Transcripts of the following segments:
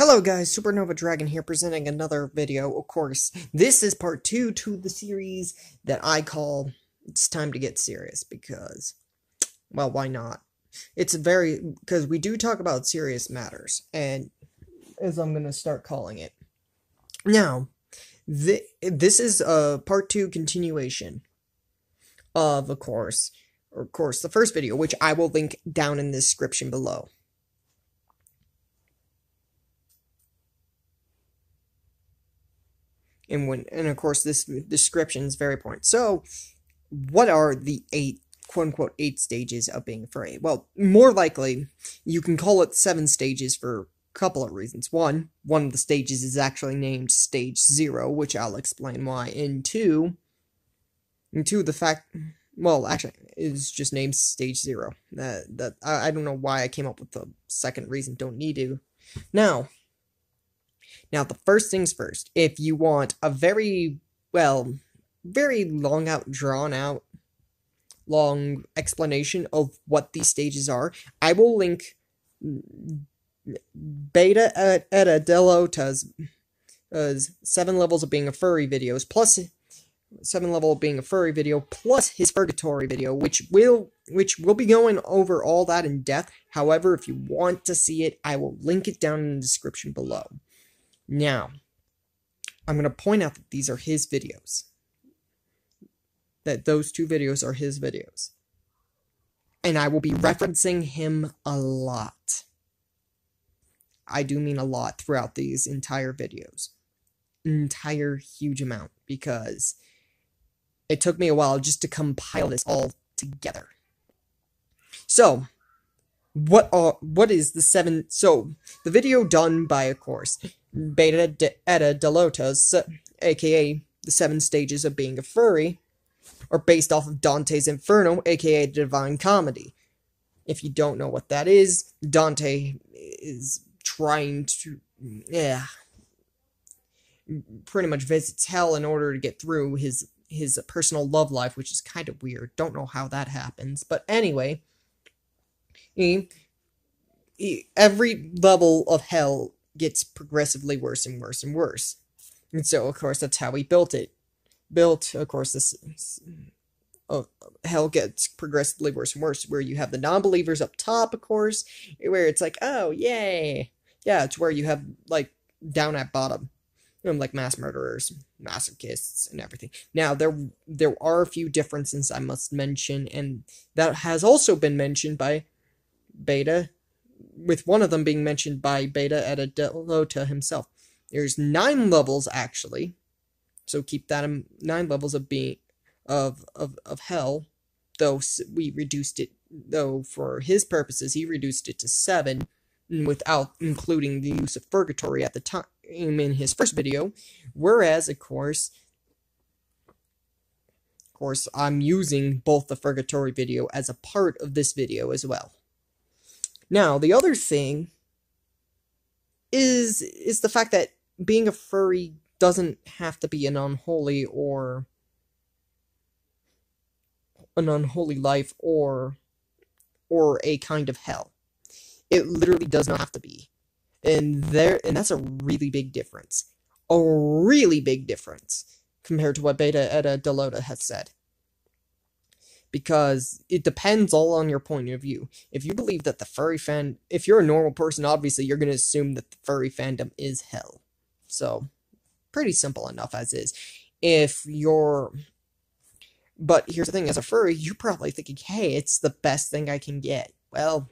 Hello guys, SuperNovaDragon here presenting another video. Of course, this is part 2 to the series that I call It's Time to Get Serious because, well, why not? Because we do talk about serious matters, and as I'm going to start calling it. Now, this is a part 2 continuation of course, the first video, which I will link down in the description below. And of course, this description is very important. So, what are the quote-unquote 8 stages of being furry? Well, more likely, you can call it 7 stages for a couple of reasons. One of the stages is actually named Stage 0, which I'll explain why. And two, the fact, well, actually, is just named Stage 0. I don't know why I came up with the second reason, don't need to. Now, the first things first, if you want a very long explanation of what these stages are, I will link Beta Eta Delota's 7 levels of being a furry videos, plus 7 level of being a furry video, plus his purgatory video, which will be going over all that in depth. However, if you want to see it, I will link it down in the description below. Now, I'm going to point out that these are his videos. That those 2 videos are his videos. And I will be referencing him a lot. I do mean a lot throughout these entire videos. Entire huge amount. Because it took me a while just to compile this all together. So, what is the 7... So, the video done by, of course, Beta Eta Delota's, aka the 7 stages of being a furry, are based off of Dante's Inferno, aka the Divine Comedy. If you don't know what that is, Dante is trying to, pretty much visits hell in order to get through his personal love life, which is kind of weird. Don't know how that happens, but anyway, every level of hell gets progressively worse and worse and worse. And so, of course, that's how he built it. Of course, this hell gets progressively worse and worse, where you have the non-believers up top, of course, where it's like, oh, yay. Yeah, it's where you have, like, down at bottom, like mass murderers, masochists, and everything. Now, there are a few differences I must mention, and that has also been mentioned by Beta, with one of them being mentioned by Beta Eta Delota himself. There's 9 levels, actually. So keep that in 9 levels of hell. Though we reduced it, though for his purposes, he reduced it to 7, without including the use of purgatory at the time in his first video. Whereas, of course, I'm using both the purgatory video as a part of this video as well. Now, the other thing is the fact that being a furry doesn't have to be an unholy life or a kind of hell. It literally does not have to be. And that's a really big difference. A really big difference compared to what Beta Eta Delota has said. Because it depends all on your point of view. If you believe that if you're a normal person, obviously you're going to assume that the furry fandom is hell. So, pretty simple enough as is. But here's the thing, as a furry, you're probably thinking, hey, it's the best thing I can get. Well,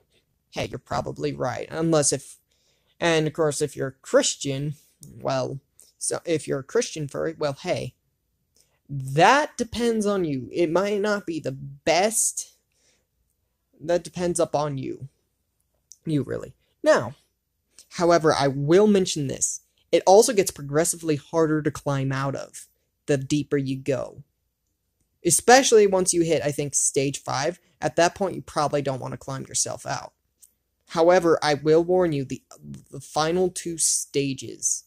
hey, you're probably right. And of course, if you're a Christian, if you're a Christian furry, well, hey, that depends on you. It might not be the best. That depends upon you. You, really. Now, however, I will mention this. It also gets progressively harder to climb out of the deeper you go. Especially once you hit, I think, Stage 5. At that point, you probably don't want to climb yourself out. However, I will warn you, the final 2 stages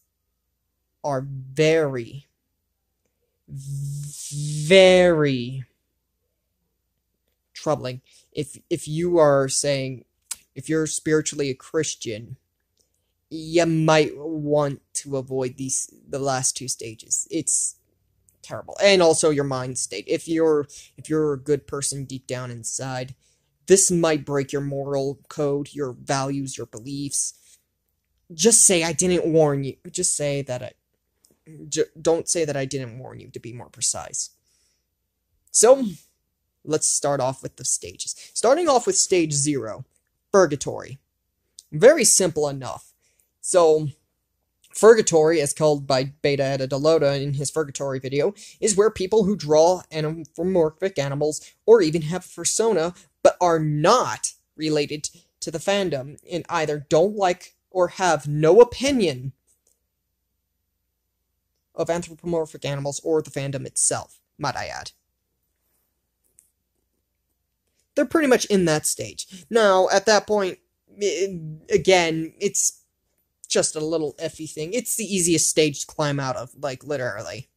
are very troubling. If you are saying, if you're spiritually a Christian you might want to avoid the last two stages. It's terrible. And also your mind state. If you're a good person deep down inside, this might break your moral code, your values, your beliefs. Just say I didn't warn you. Just say that don't say that I didn't warn you, to be more precise. So, let's start off with the stages. Starting off with stage 0, Purgatory. Very simple enough. So, Purgatory, as called by Beta Editaloda in his Purgatory video, is where people who draw anthropomorphic animals, or even have a persona, but are not related to the fandom, and either don't like or have no opinion of anthropomorphic animals or the fandom itself, might I add. They're pretty much in that stage. Now, at that point, again, it's just a little iffy thing. It's the easiest stage to climb out of, like, literally.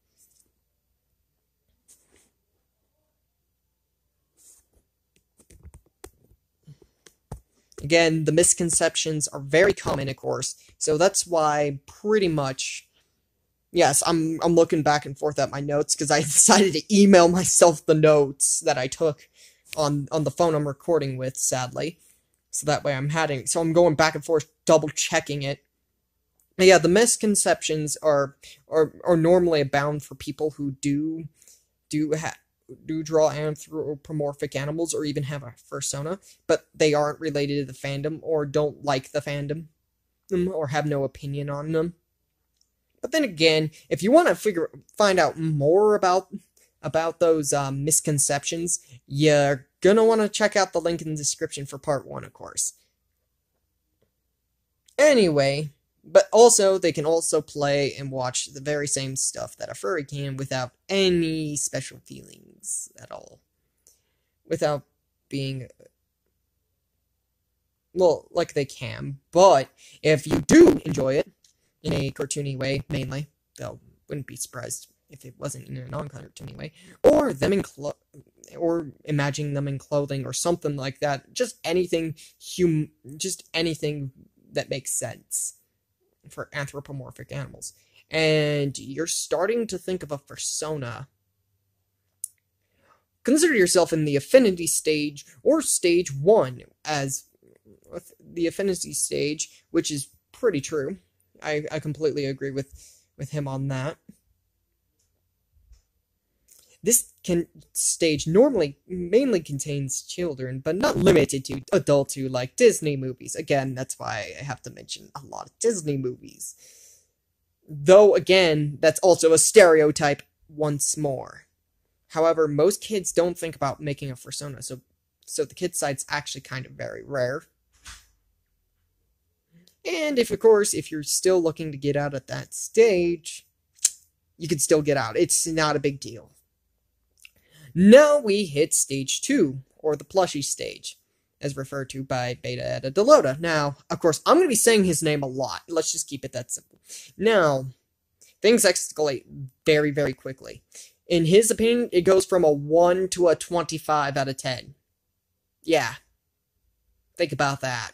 Again, the misconceptions are very common, of course, so that's why pretty much... Yes, I'm looking back and forth at my notes, because I decided to email myself the notes that I took on the phone I'm recording with, sadly. So that way I'm going back and forth, double checking it. But yeah, the misconceptions are normally abound for people who do draw anthropomorphic animals or even have a persona, but they aren't related to the fandom or don't like the fandom or have no opinion on them. But then again, if you want to find out more about those misconceptions, you're gonna want to check out the link in the description for part 1, of course. Anyway, but also, they can also play and watch the very same stuff that a furry can without any special feelings at all. Without being... well, like they can, but if you do enjoy it, in a cartoony way, mainly, though wouldn't be surprised if it wasn't in a non-cartoony way, or them or imagining them in clothing or something like that, just anything that makes sense for anthropomorphic animals. And you're starting to think of a persona. Consider yourself in the affinity stage or stage 1 as the affinity stage, which is pretty true. I completely agree with him on that. This stage mainly contains children, but not limited to adults who like Disney movies. Again, that's why I have to mention a lot of Disney movies. Though, again, that's also a stereotype once more. However, most kids don't think about making a persona, so the kid side's actually kind of very rare. And of course, if you're still looking to get out at that stage, you can still get out. It's not a big deal. Now we hit stage 2, or the plushie stage, as referred to by Beta Editaloda. Now, of course, I'm going to be saying his name a lot. Let's just keep it that simple. Now, things escalate very, very quickly. In his opinion, it goes from a 1 to a 25 out of 10. Yeah. Think about that.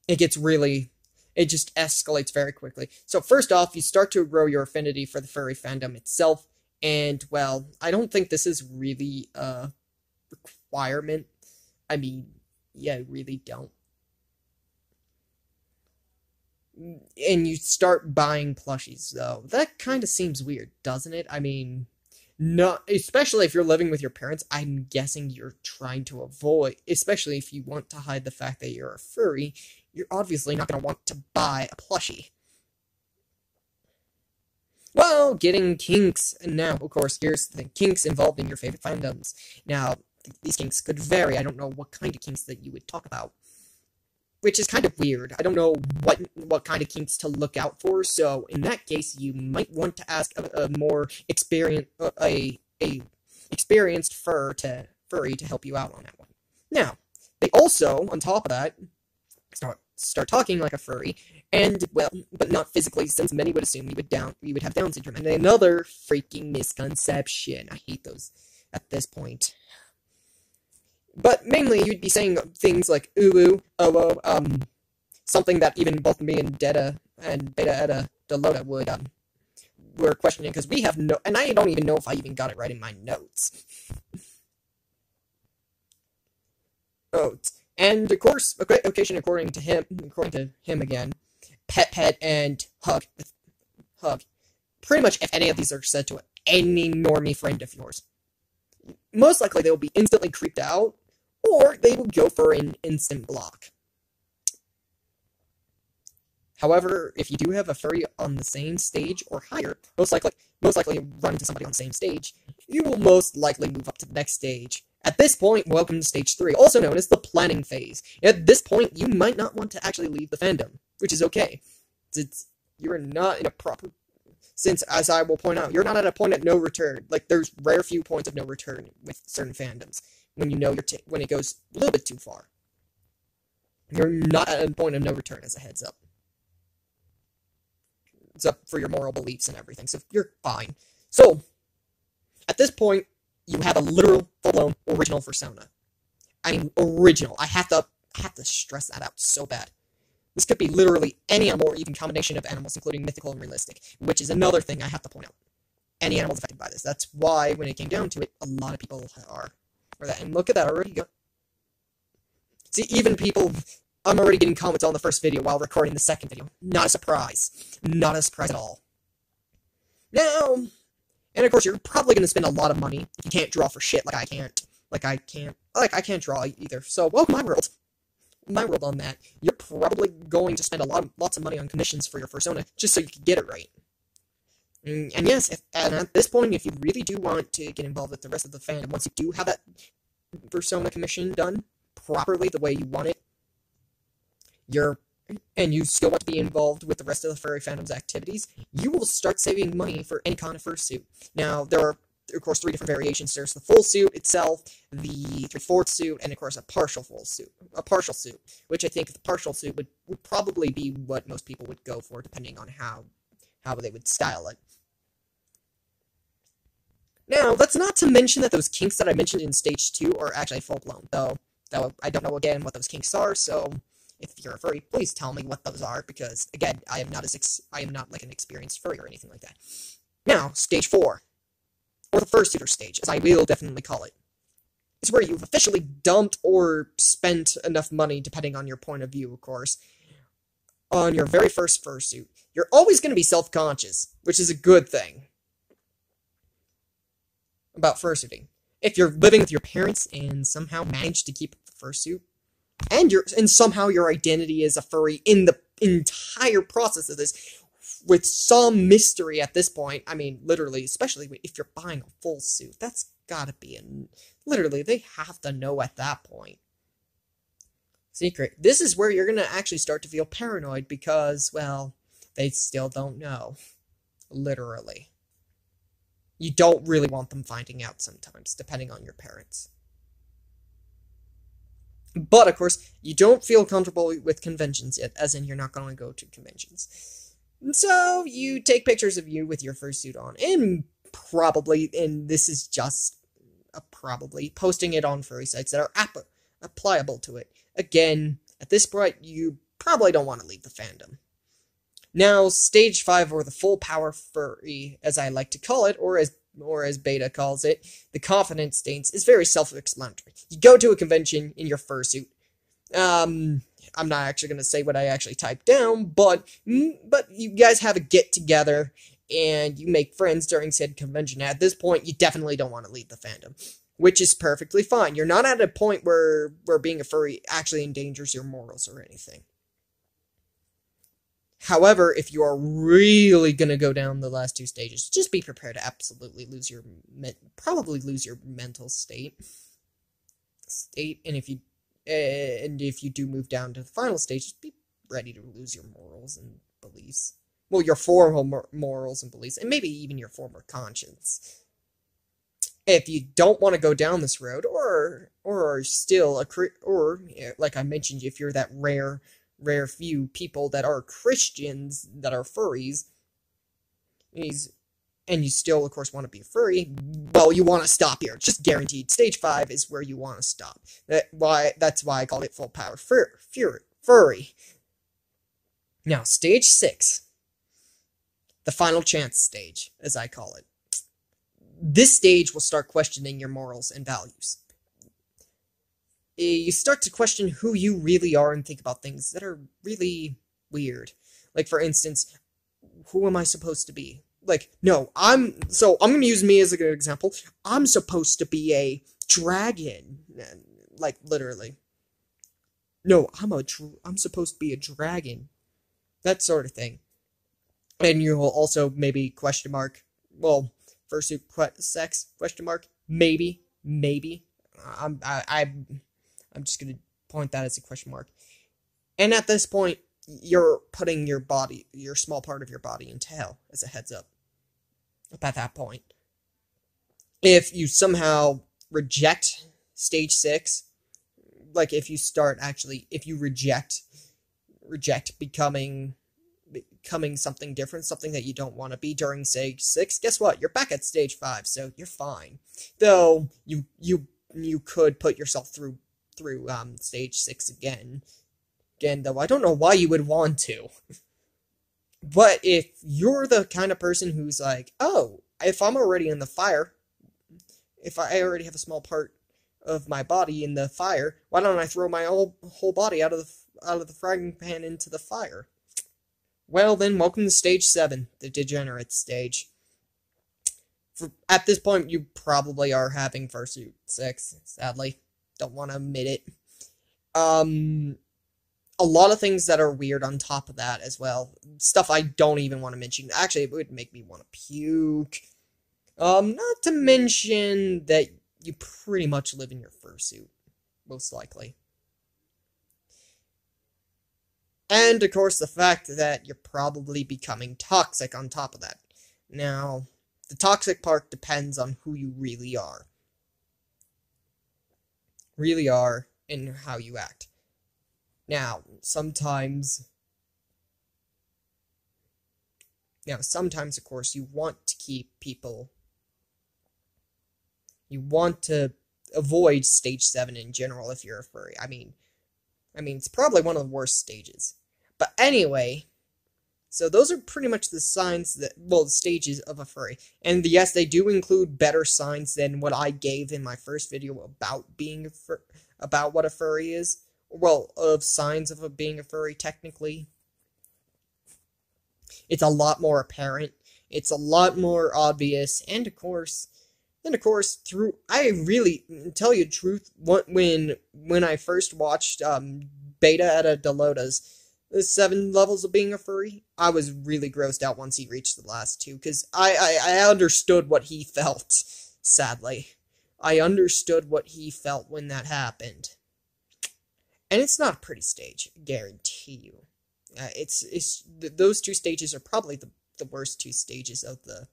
It just escalates very quickly. So first off, you start to grow your affinity for the furry fandom itself, and, well, I don't think this is really a requirement. I mean, yeah, I really don't. And you start buying plushies, though. That kind of seems weird, doesn't it? I mean, no, especially if you're living with your parents, I'm guessing you're trying to avoid, especially if you want to hide the fact that you're a furry, you're obviously not going to want to buy a plushie. Well, getting kinks, and now, of course, here's the kinks involved in your favorite fandoms. Now, these kinks could vary. I don't know what kind of kinks that you would talk about, which is kind of weird. I don't know what kind of kinks to look out for, so in that case, you might want to ask a more experienced furry to help you out on that one. Now, they also, on top of that, start talking like a furry, and, well, but not physically, since many would assume we would have Down syndrome. And another freaking misconception. I hate those at this point. But mainly, you'd be saying things like, ooh, oh, something that even both me and Deta and Beta Eta Delota would were questioning, because we have no, and I don't even know if I even got it right in my notes. And of course, occasion according to him again, Pet and Hug. Pretty much, if any of these are said to any normie friend of yours, most likely they will be instantly creeped out, or they will go for an instant block. However, if you do have a furry on the same stage or higher, most likely run into somebody on the same stage, you will most likely move up to the next stage. At this point, welcome to stage 3, also known as the planning phase. At this point, you might not want to actually leave the fandom, which is okay. You're not in a proper... Since, as I will point out, you're not at a point of no return. Like, there's rare few points of no return with certain fandoms, when you know when it goes a little bit too far. You're not at a point of no return, as a heads up. It's up for your moral beliefs and everything, so you're fine. So, at this point, you have a literal, full-blown, original persona. I mean, original. I have to stress that out so bad. This could be literally any animal, or even combination of animals, including mythical and realistic, which is another thing I have to point out. Any animals affected by this. That's why, when it came down to it, a lot of people are that. And look at that, already got... See, even people... I'm already getting comments on the first video while recording the second video. Not a surprise. Not a surprise at all. Now... And of course, you're probably going to spend a lot of money if you can't draw for shit like I can't. I can't draw either. So, welcome my world. My world on that. You're probably going to spend lots of money on commissions for your persona, just so you can get it right. And yes, and at this point, if you really do want to get involved with the rest of the fandom, once you do have that persona commission done properly the way you want it, and you still want to be involved with the rest of the furry fandom's activities, you will start saving money for any kind of fursuit. Now, there are, of course, 3 different variations. There's the full suit itself, the 3/4 suit, and of course a partial suit, which I think the partial suit would probably be what most people would go for, depending on how they would style it. Now, that's not to mention that those kinks that I mentioned in stage 2 are actually full-blown, though I don't know again what those kinks are, so if you're a furry, please tell me what those are, because again, I am not like an experienced furry or anything like that. Now, stage 4. Or the fursuiter stage, as I will definitely call it. It's where you've officially dumped or spent enough money, depending on your point of view, of course, on your very first fursuit. You're always going to be self-conscious, which is a good thing about fursuiting. If you're living with your parents and somehow manage to keep the fursuit, and somehow your identity is a furry in the entire process of this, with some mystery at this point. I mean, literally, especially if you're buying a full suit, that's gotta be literally, they have to know at that point. Secret. This is where you're gonna actually start to feel paranoid because, well, they still don't know. Literally. You don't really want them finding out sometimes, depending on your parents. But, of course, you don't feel comfortable with conventions yet, as in you're not going to go to conventions. And so, you take pictures of you with your fursuit on, and this is just probably, posting it on furry sites that are applicable to it. Again, at this point, you probably don't want to leave the fandom. Now, stage 5, or the full power furry, as I like to call it, or as Beta calls it, the confidence stance, is very self-explanatory. You go to a convention in your fursuit. I'm not actually going to say what I actually typed down, but you guys have a get-together, and you make friends during said convention. At this point, you definitely don't want to leave the fandom, which is perfectly fine. You're not at a point where being a furry actually endangers your morals or anything. However, if you are really going to go down the last 2 stages, just be prepared to absolutely probably lose your mental state, and if you do move down to the final stage, just be ready to lose your morals and beliefs. Well, your formal morals and beliefs, and maybe even your former conscience. If you don't want to go down this road, or are still like I mentioned, if you're that rare few people that are Christians that are furries, and you still, of course, want to be a furry, well, you want to stop here. It's just guaranteed. Stage 5 is where you want to stop. That's why I called it full power furry. Now, stage 6. The final chance stage, as I call it. This stage will start questioning your morals and values. You start to question who you really are and think about things that are really weird. Like, for instance, who am I supposed to be? Like, no, I'm going to use me as a good example. I'm supposed to be a dragon. Like, literally. No, I'm supposed to be a dragon. That sort of thing. And you'll also maybe question mark, well, fursuit sex, question mark, maybe. I'm just going to point that as a question mark. And at this point, you're putting your body, your small part of your body, into hell, as a heads up. At that point. If you somehow reject stage 6, like if you reject becoming something different, something that you don't want to be during stage 6, guess what? You're back at stage 5, so you're fine. Though you could put yourself through stage 6 again, though I don't know why you would want to. But if you're the kind of person who's like, oh, if I'm already in the fire, if I already have a small part of my body in the fire, why don't I throw my whole body out of the frying pan into the fire? Well then, welcome to stage 7, the degenerate stage. At this point, you probably are having fursuit sex, sadly. Don't want to admit it. A lot of things that are weird on top of that as well. Stuff I don't even want to mention. Actually, it would make me want to puke. Not to mention that you pretty much live in your fursuit, most likely. And, of course, the fact that you're probably becoming toxic on top of that. Now, the toxic part depends on who you really are. And how you act. Now, sometimes, of course, you want to keep people... You want to avoid stage 7 in general if you're a furry. I mean, it's probably one of the worst stages. But anyway, so those are pretty much the the stages of a furry. And yes, they do include better signs than what I gave in my first video about being about what a furry is. Well, of signs of being a furry, technically. It's a lot more apparent. It's a lot more obvious. And of course, I really, tell you the truth, when I first watched Beta at a Delota's, the 7 levels of being a furry, I was really grossed out once he reached the last 2, because I understood what he felt, sadly. I understood what he felt when that happened. And it's not a pretty stage, I guarantee you. Those 2 stages are probably the worst 2 stages of the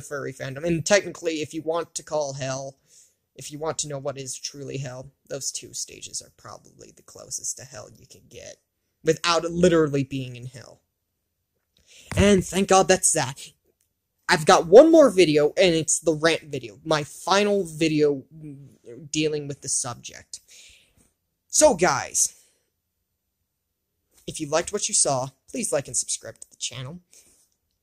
furry fandom. And technically, if you want to call hell, if you want to know what is truly hell, those 2 stages are probably the closest to hell you can get, without literally being in hell. And thank God that's that. I've got one more video, and it's the rant video, my final video dealing with the subject. So guys, if you liked what you saw, please like and subscribe to the channel.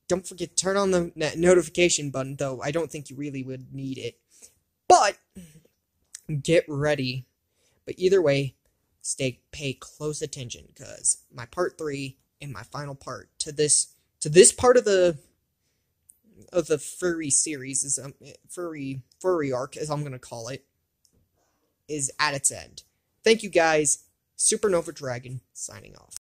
Don't forget to turn on the notification button, though I don't think you really would need it. But, get ready. But either way, pay close attention, because my part 3 and my final part to this part of the furry series, is furry arc, as I'm gonna call it, is at its end. Thank you guys. SuperNovaDragon signing off.